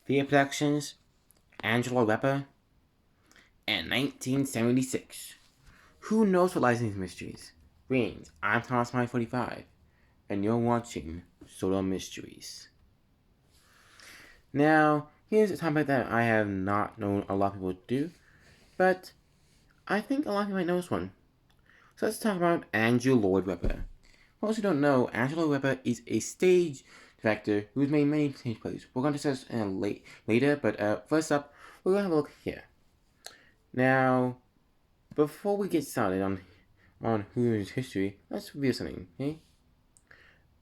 Theater Productions, Angela Weber, and 1976. Who knows what licensing mysteries? Greetings, I'm Thomas My 45, and you're watching Sodor Mysteries. Now, here's a topic that I have not known a lot of people do, but I think a lot of you might know this one. So let's talk about Andrew Lloyd Webber. For those who don't know, Angela Weber is a stage director who's made many stage plays. We're going to discuss later, but first up, we're going to have a look here. Now, before we get started on who's history, let's review something, okay?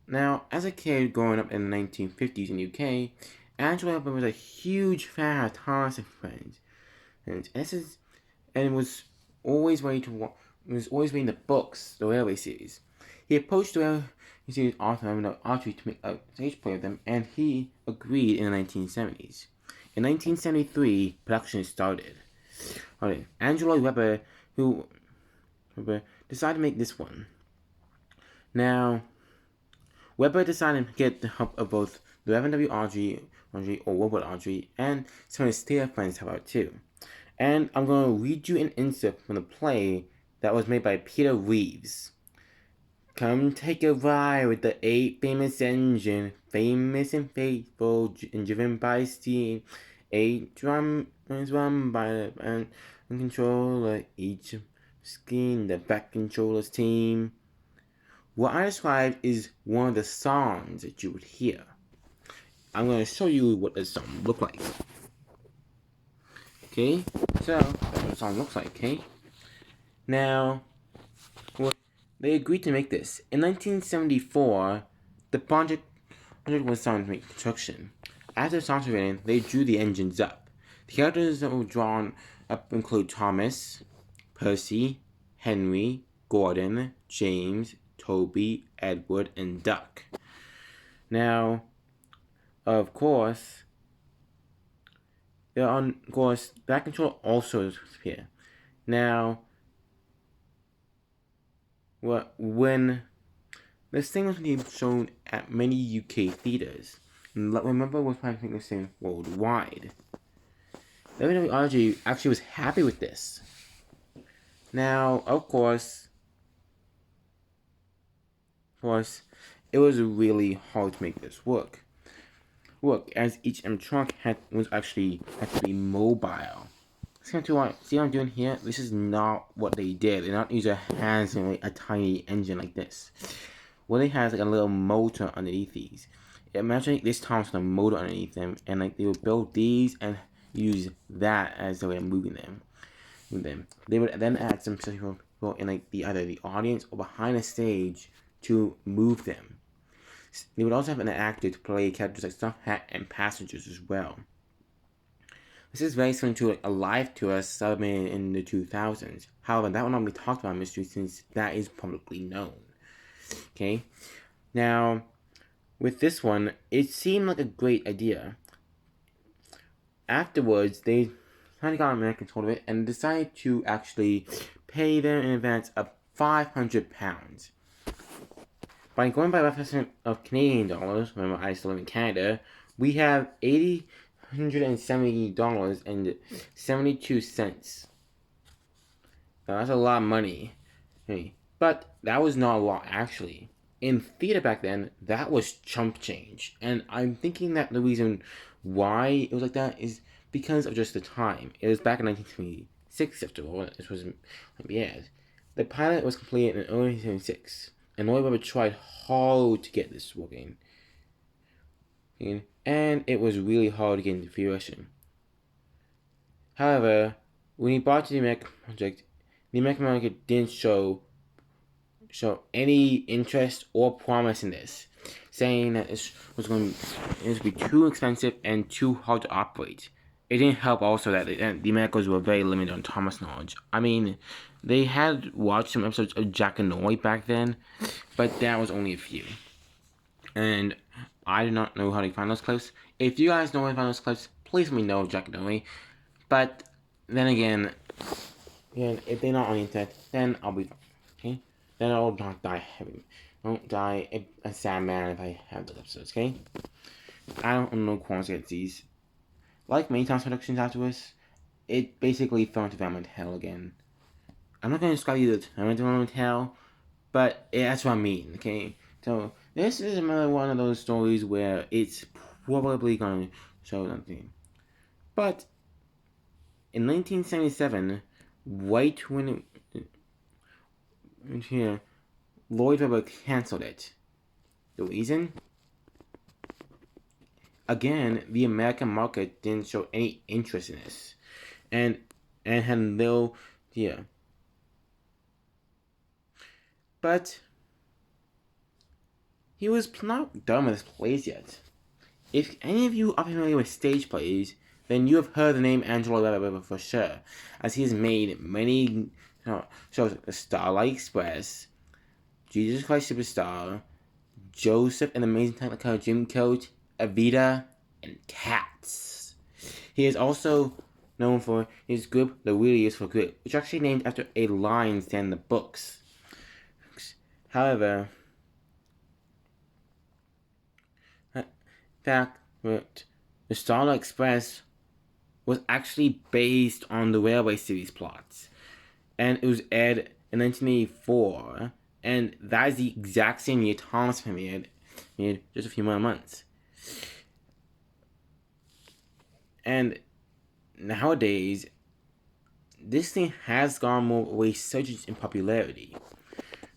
Now, as a kid growing up in the 1950s in the UK, Angela Weber was a huge fan of Thomas and Friends, and was always reading the books, the Railway series. He approached the Railway series author Audrey to make a stage play of them, and he agreed in the 1970s. In 1973, production started. Angela Weber, decided to make this one. Now, Weber decided to get the help of both the Reverend W. Audrey, or Robert Audrey, and some of his theater friends help out too. And I'm going to read you an insert from the play that was made by Peter Reeves. Come take a ride with the 8 famous engine, famous and faithful, and driven by steam. 8 drums run by the controller, each scheme the back controller's team. What I described is one of the songs that you would hear. I'm going to show you what the song looked like. Okay, so that's what the song looks like, okay? Now, they agreed to make this. In 1974, the project was starting to make construction. After the songs were written, they drew the engines up. The characters that were drawn up include Thomas, Percy, Henry, Gordon, James, Toby, Edward, and Duck. Now, of course, back control also is here. Now, when this thing was being shown at many UK theaters, remember was trying to make this thing worldwide. WWRG actually was happy with this. Now, of course, it was really hard to make this work. As each trunk had to be mobile. See what I'm doing here? This is not what they did. They not use their hands in a tiny engine like this. What they have is a little motor underneath these. Imagine this time with a motor underneath them, and they would build these and use that as the way of moving them. They would then add some people in either the audience or behind the stage to move them. They would also have an actor to play characters like Stuffed Hat and passengers as well. This is very similar to a live tour started in the 2000s. However, that will not be talked about in mystery since that is publicly known. Okay? Now, with this one, it seemed like a great idea. Afterwards, they finally got American hold of it and decided to actually pay them in advance of £500. By going by reference of Canadian dollars, remember I still live in Canada, we have $870.72. Now that's a lot of money. But that was not a lot actually. In theater back then, that was chump change. And I'm thinking that the reason why it was like that is because of just the time. It was back in 1976 after all. This was the pilot was completed in early 1976. And Lloyd Webber tried hard to get this working. And it was really hard to get into fruition. However, when he brought to the American project, the American market didn't show any interest or promise in this, saying that it was going to be too expensive and too hard to operate. It didn't help also that the Americans were very limited on Thomas knowledge. I mean, they had watched some episodes of Jack and Noy back then, but that was only a few. And I do not know how to find those clips. If you guys know how to find those clips, please let me know, Jack and Noy. But then again, if they're not on the internet, then I'll be fine. Okay? Then I'll not die heavy. I won't die a sad man if I have those episodes, okay? I don't know quantities. like many times productions afterwards, it basically fell into environment hell again. I'm not going to describe you the term environment hell, but that's what I mean, okay? So, this is another one of those stories where it's probably going to show something. But, in 1977, right when here, Lloyd Webber canceled it. The reason? Again, the American market didn't show any interest in this. And had no, yeah. But he was not done with his plays yet. If any of you are familiar with stage plays, then you have heard the name Angelo Weber for sure, as he has made many shows like Starlight Express, Jesus Christ Superstar, Joseph and the Amazing Technicolor Dreamcoat, Evita, and Cats. He is also known for his group, The Wheelies for Good, which is actually named after a line in the books. However, fact that the Starlight Express was actually based on the Railway series plots, and it was aired in 1984, and that is the exact same year Thomas premiered, just a few more months. And nowadays, this thing has gone more of a resurgence in popularity.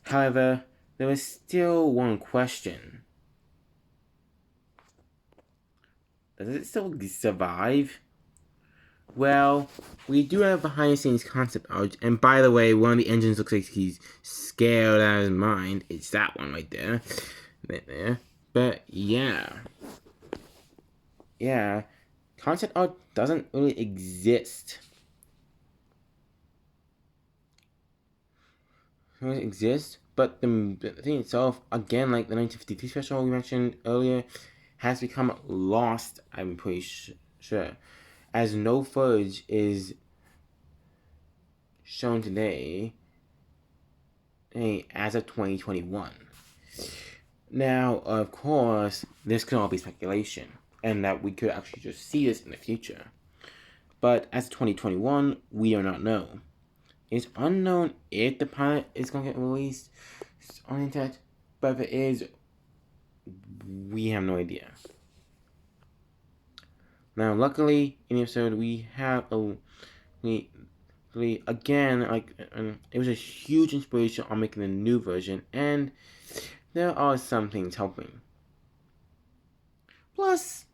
However, there is still one question. Does it still survive? Well, we do have behind the scenes concept art, and by the way, one of the engines looks like he's scared out of his mind. It's that one right there. Right there. But yeah. Yeah. Concept art doesn't really exist. It doesn't exist, but the thing itself, again, like the 1953 special we mentioned earlier, has become lost, I'm pretty sure, as no footage is shown today as of 2021. Now, of course, this could all be speculation, and that we could actually just see this in the future. But as of 2021, we do not know. It's unknown if the pilot is going to get released on the internet, but if it is, we have no idea. Now, luckily, in the episode, we have again, it was a huge inspiration on making the new version, and there are some things helping. Plus,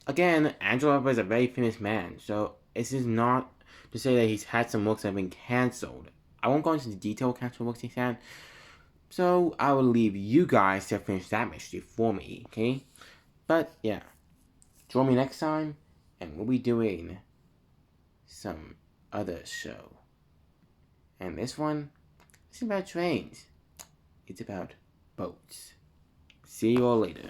again, Angelo Weber is a very famous man, so this is not to say that he's had some works that have been cancelled. I won't go into the detail of cancelled works he's had, so I will leave you guys to finish that mystery for me, okay? But yeah, join me next time, and we'll be doing some other show. And this one isn't about trains, it's about boats. See you all later.